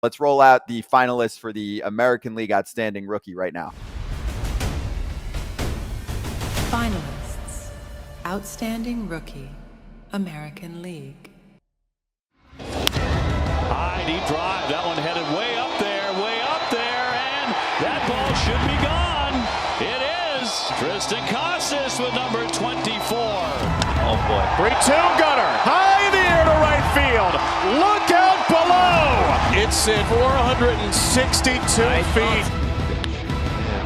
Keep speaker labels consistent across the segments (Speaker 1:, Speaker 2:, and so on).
Speaker 1: Let's roll out the finalists for the American League Outstanding Rookie right now.
Speaker 2: Finalists. Outstanding Rookie, American League.
Speaker 3: High deep drive. That one headed way up there, and that ball should be gone. It is. Tristan Casas with number 24.
Speaker 4: Oh boy. 3-2 Gunnar. High in the air to right field. Look out below. It's at 462 feet.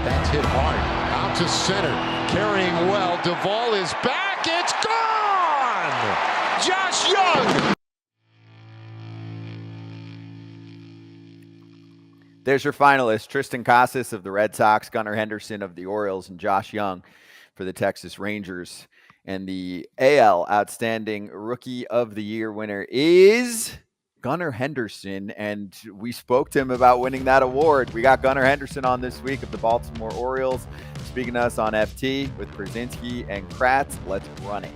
Speaker 5: That's hit hard. Out to center. Carrying well. Duvall is back. It's gone. Josh Young.
Speaker 1: There's your finalists: Tristan Casas of the Red Sox, Gunnar Henderson of the Orioles, and Josh Young for the Texas Rangers. And the AL Outstanding Rookie of the Year winner is Gunnar Henderson. And we spoke to him about winning that award. We got Gunnar Henderson on this week of the Baltimore Orioles, speaking to us on FT with Krasinski and Kratz. Let's run it.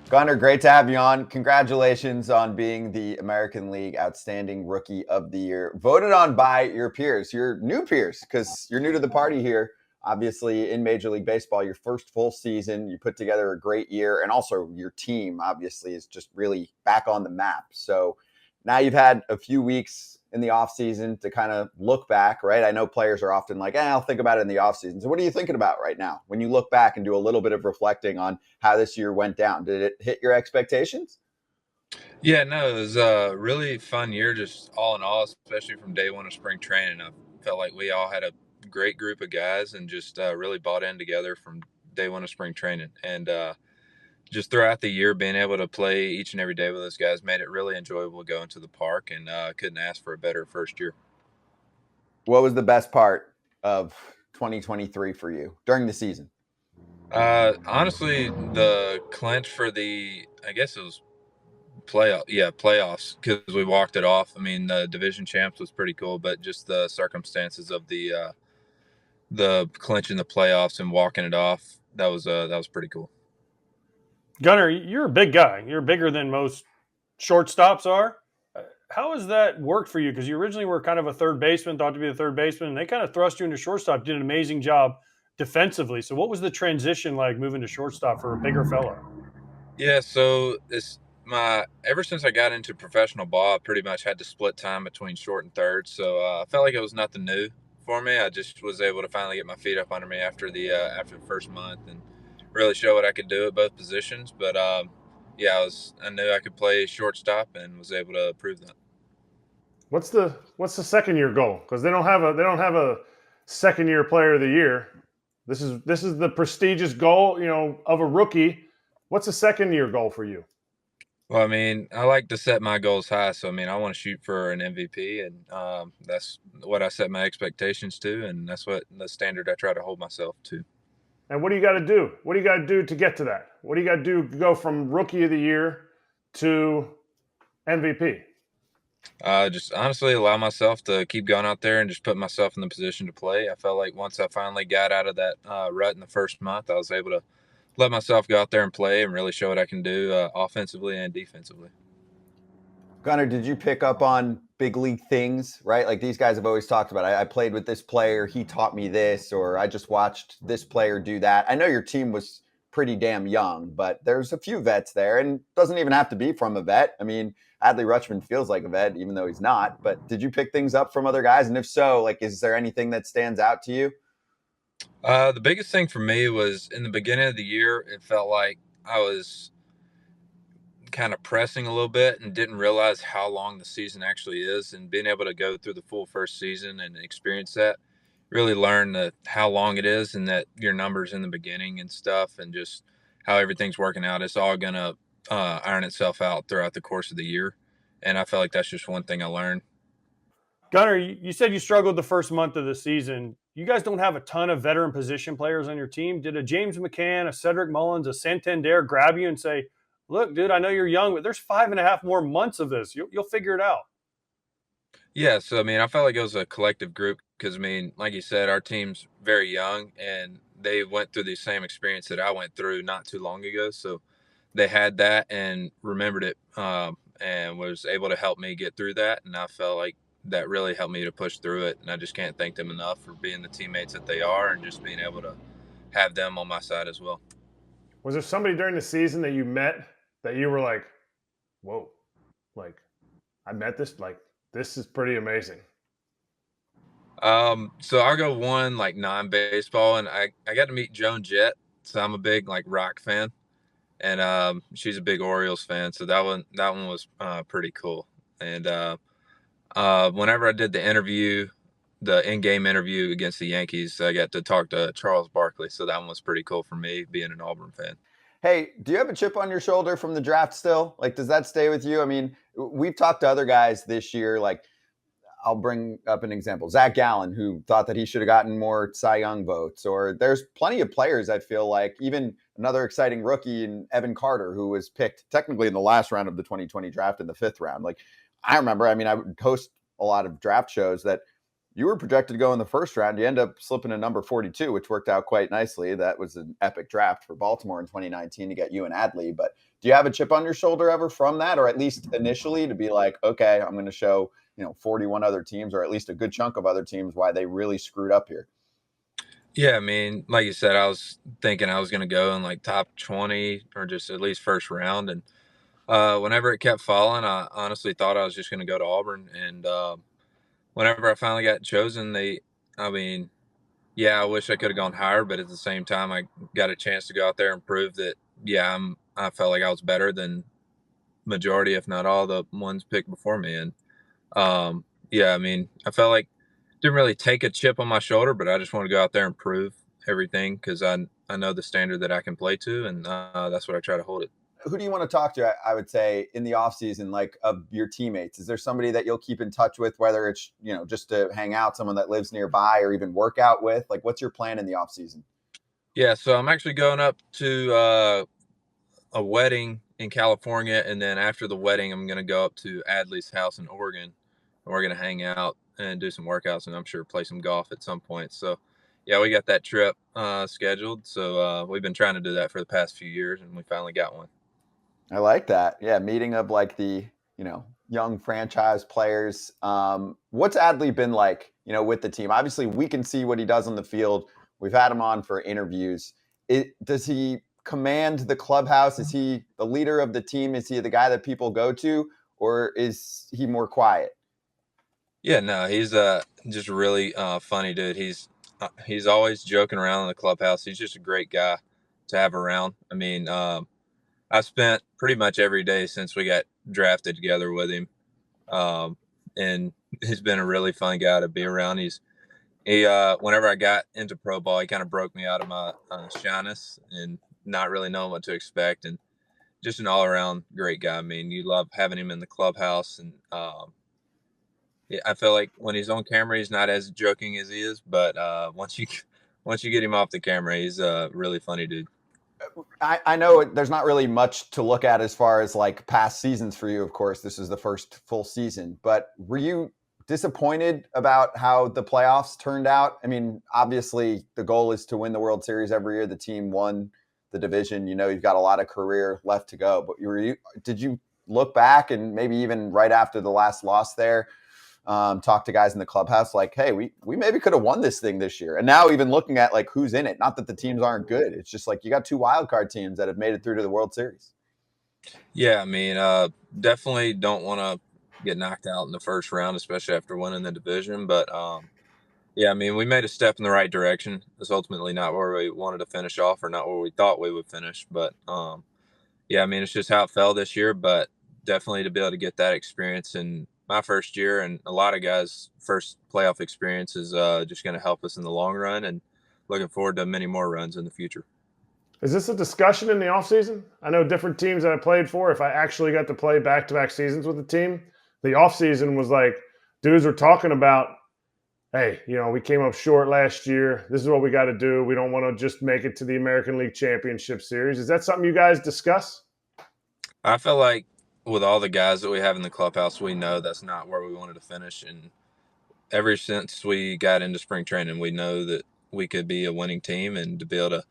Speaker 1: Gunnar, great to have you on. Congratulations on being the American League Outstanding Rookie of the Year. Voted on by your peers, your new peers, because you're new to the party here. Obviously, in Major League Baseball, your first full season, you put together a great year, and also your team, obviously, is just really back on the map. So now you've had a few weeks in the offseason to kind of look back, right? I know players are often like, I'll think about it in the offseason. So what are you thinking about right now when you look back and do a little bit of reflecting on how this year went down? Did it hit your expectations?
Speaker 6: Yeah, no, it was a really fun year, just all in all, especially from day one of spring training. I felt like we all had a great group of guys and just really bought in together from day one of spring training. And just throughout the year, being able to play each and every day with those guys made it really enjoyable going to the park, and couldn't ask for a better first year.
Speaker 1: What was the best part of 2023 for you during the season?
Speaker 6: Honestly, the clinch for I guess it was playoffs, because we walked it off. I mean, the division champs was pretty cool, but just the circumstances of the clinch in the playoffs and walking it off, that was pretty cool.
Speaker 7: Gunnar, you're a big guy. You're bigger than most shortstops are. How has that worked for you? Because you originally were kind of a third baseman, thought to be a third baseman, and they kind of thrust you into shortstop, did an amazing job defensively. So what was the transition like moving to shortstop for a bigger fella?
Speaker 6: Yeah, so ever since I got into professional ball, I pretty much had to split time between short and third. So I felt like it was nothing new for me. I just was able to finally get my feet up under me after the first month and really show what I could do at both positions. But yeah, I knew I could play shortstop and was able to prove that.
Speaker 7: What's the second year goal? Because they don't have a second year player of the year. This is the prestigious goal, of a rookie. What's the second year goal for you?
Speaker 6: Well, I mean, I like to set my goals high. So, I mean, I want to shoot for an MVP, and that's what I set my expectations to, and that's what the standard I try to hold myself to.
Speaker 7: And what do you got to do? What do you got to do to get to that? What do you got to do to go from Rookie of the Year to MVP?
Speaker 6: Just honestly allow myself to keep going out there and just put myself in the position to play. I felt like once I finally got out of that rut in the first month, I was able to let myself go out there and play and really show what I can do offensively and defensively.
Speaker 1: Gunnar, did you pick up on big league things, right? Like these guys have always talked about, I played with this player, he taught me this, or I just watched this player do that. I know your team was pretty damn young, but there's a few vets there, and doesn't even have to be from a vet. I mean, Adley Rutschman feels like a vet, even though he's not. But did you pick things up from other guys? And if so, like, is there anything that stands out to you?
Speaker 6: The biggest thing for me was in the beginning of the year, it felt like I was kind of pressing a little bit and didn't realize how long the season actually is, and being able to go through the full first season and experience that, really learn how long it is and that your numbers in the beginning and stuff and just how everything's working out, it's all going to iron itself out throughout the course of the year. And I felt like that's just one thing I learned.
Speaker 7: Gunnar, you said you struggled the first month of the season. You guys don't have a ton of veteran position players on your team. Did a James McCann, a Cedric Mullins, a Santander grab you and say, look, dude, I know you're young, but there's 5.5 more months of this. You'll figure it out.
Speaker 6: Yeah, so, I mean, I felt like it was a collective group because, I mean, like you said, our team's very young and they went through the same experience that I went through not too long ago. So they had that and remembered it and was able to help me get through that. And I felt like that really helped me to push through it. And I just can't thank them enough for being the teammates that they are and just being able to have them on my side as well.
Speaker 7: Was there somebody during the season that you met that you were like, whoa, like I met this, like this is pretty amazing?
Speaker 6: So I'll go one like non-baseball, and I got to meet Joan Jett. So I'm a big like rock fan, and she's a big Orioles fan. So that one was pretty cool. And whenever I did the in-game interview against the Yankees, I got to talk to Charles Barkley. So that one was pretty cool for me, being an Auburn fan.
Speaker 1: Hey, do you have a chip on your shoulder from the draft still? Like, does that stay with you? I mean, we've talked to other guys this year, like I'll bring up an example. Zach Gallen, who thought that he should have gotten more Cy Young votes, or there's plenty of players I feel like, even another exciting rookie in Evan Carter, who was picked technically in the last round of the 2020 draft in the 5th round. Like, I remember, I mean, I would host a lot of draft shows that you were projected to go in the 1st round. You end up slipping to number 42, which worked out quite nicely. That was an epic draft for Baltimore in 2019 to get you and Adley. But do you have a chip on your shoulder ever from that, or at least initially to be like, okay, I'm going to show 41 other teams, or at least a good chunk of other teams, why they really screwed up here?
Speaker 6: Yeah, I mean, like you said, I was thinking I was going to go in like top 20 or just at least 1st round. And whenever it kept falling, I honestly thought I was just going to go to Auburn. And whenever I finally got chosen, I mean, yeah, I wish I could have gone higher, but at the same time, I got a chance to go out there and prove that, yeah, I felt like I was better than majority, if not all, the ones picked before me. And yeah, I mean, I felt like didn't really take a chip on my shoulder, but I just want to go out there and prove everything because I know the standard that I can play to, and that's what I try to hold it.
Speaker 1: Who do you want to talk to, I would say, in the offseason, like of your teammates? Is there somebody that you'll keep in touch with, whether it's, just to hang out, someone that lives nearby, or even work out with? Like, what's your plan in the offseason?
Speaker 6: Yeah, so I'm actually going up to a wedding in California, and then after the wedding, I'm going to go up to Adley's house in Oregon, and we're going to hang out and do some workouts, and I'm sure play some golf at some point. So, yeah, we got that trip scheduled. So we've been trying to do that for the past few years, and we finally got one.
Speaker 1: I like that. Yeah, meeting of like the young franchise players. What's Adley been like, with the team? Obviously, we can see what he does on the field. We've had him on for interviews. Does he command the clubhouse? Is he the leader of the team? Is he the guy that people go to, or is he more quiet?
Speaker 6: Yeah, no, he's just really funny dude. He's always joking around in the clubhouse. He's just a great guy to have around. I mean, I spent pretty much every day since we got drafted together with him, and he's been a really fun guy to be around. Whenever I got into pro ball, he kind of broke me out of my shyness and not really knowing what to expect, and just an all around great guy. I mean, you love having him in the clubhouse, and yeah, I feel like when he's on camera, he's not as joking as he is, but once you get him off the camera, he's a really funny dude.
Speaker 1: I know there's not really much to look at as far as like past seasons for you. Of course, this is the first full season, but were you disappointed about how the playoffs turned out? I mean, obviously the goal is to win the World Series every year. The team won the division. You've got a lot of career left to go, but did you look back and maybe even right after the last loss there, talk to guys in the clubhouse like, hey, we maybe could have won this thing this year? And now even looking at like who's in it, not that the teams aren't good. It's just like you got 2 wild card teams that have made it through to the World Series.
Speaker 6: Yeah, I mean, definitely don't want to get knocked out in the first round, especially after winning the division. But yeah, I mean, we made a step in the right direction. It's ultimately not where we wanted to finish off, or not where we thought we would finish. But yeah, I mean, it's just how it fell this year. But definitely to be able to get that experience in my first year, and a lot of guys' first playoff experience, is just going to help us in the long run, and looking forward to many more runs in the future.
Speaker 7: Is this a discussion in the offseason? I know different teams that I played for, if I actually got to play back-to-back seasons with the team, the offseason was like, dudes were talking about, hey, we came up short last year. This is what we got to do. We don't want to just make it to the American League Championship Series. Is that something you guys discuss?
Speaker 6: I feel like with all the guys that we have in the clubhouse, we know that's not where we wanted to finish. And ever since we got into spring training, we know that we could be a winning team, and to be able to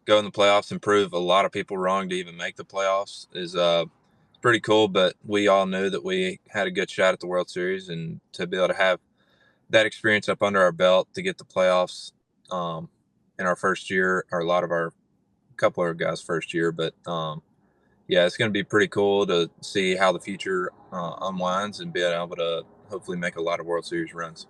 Speaker 6: go in the playoffs and prove a lot of people wrong to even make the playoffs is pretty cool, but we all knew that we had a good shot at the World Series, and to be able to have that experience up under our belt to get the playoffs in our first year, or a couple of our guys' first year. But yeah, it's going to be pretty cool to see how the future unwinds and being able to hopefully make a lot of World Series runs.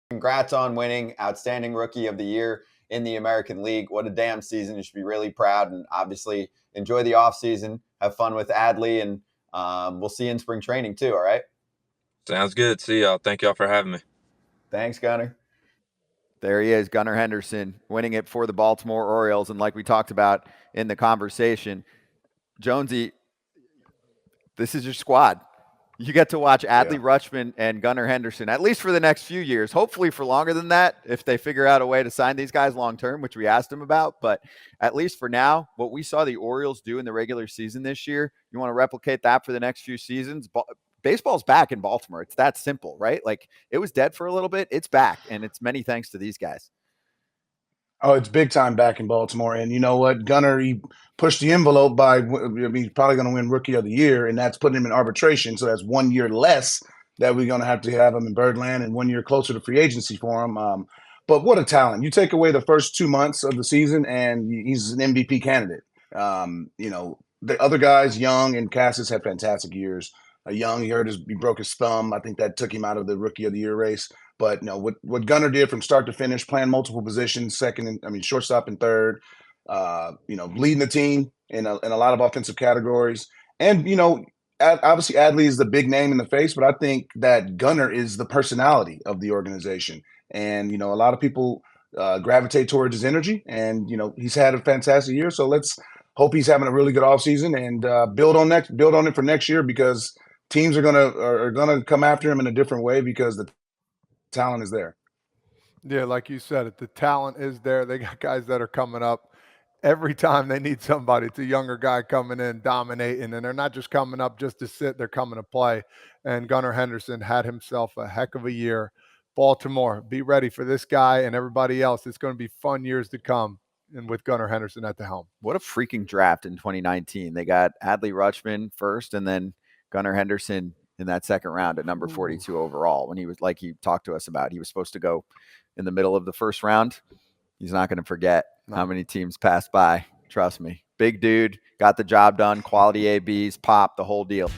Speaker 1: Congrats on winning Outstanding Rookie of the Year in the American League. What a damn season. You should be really proud, and obviously enjoy the offseason. Have fun with Adley, and we'll see you in spring training too, all right?
Speaker 6: Sounds good. See y'all. Thank y'all for having me.
Speaker 1: Thanks, Gunnar. There he is, Gunnar Henderson, winning it for the Baltimore Orioles. And like we talked about in the conversation, Jonesy, this is your squad. You get to watch Adley Rutschman and Gunnar Henderson, at least for the next few years, hopefully for longer than that, if they figure out a way to sign these guys long-term, which we asked them about. But at least for now, what we saw the Orioles do in the regular season this year, you want to replicate that for the next few seasons. Baseball's back in Baltimore. It's that simple, right? Like, it was dead for a little bit. It's back, and it's many thanks to these guys.
Speaker 8: Oh, it's big time back in Baltimore. And you know what? Gunnar, he pushed the envelope by, he's probably going to win Rookie of the Year, and that's putting him in arbitration. So that's 1 year less that we're going to have him in Birdland, and 1 year closer to free agency for him. But what a talent. You take away the first 2 months of the season, and he's an MVP candidate. The other guys, Young and Cassis, had fantastic years. Young, he broke his thumb. I think that took him out of the Rookie of the Year race. But no, what Gunnar did from start to finish, playing multiple positions, shortstop and third, leading the team in a lot of offensive categories. And, obviously Adley is the big name in the face, but I think that Gunnar is the personality of the organization. And, a lot of people gravitate towards his energy, and, he's had a fantastic year. So let's hope he's having a really good offseason and build on it for next year, because teams are gonna come after him in a different way because the talent is there.
Speaker 9: Yeah, like you said, the talent is there. They got guys that are coming up every time they need somebody. It's a younger guy coming in, dominating, and they're not just coming up just to sit, they're coming to play. And Gunnar Henderson had himself a heck of a year. Baltimore, be ready for this guy and everybody else. It's going to be fun years to come, and with Gunnar Henderson at the helm.
Speaker 1: What a freaking draft in 2019. They got Adley Rutschman first, and then Gunnar Henderson in that second round at number 42 overall, when he was, like he talked to us about, he was supposed to go in the middle of the first round. He's not going to forget how many teams passed by. Trust me. Big dude, got the job done, quality ABs, pop, the whole deal.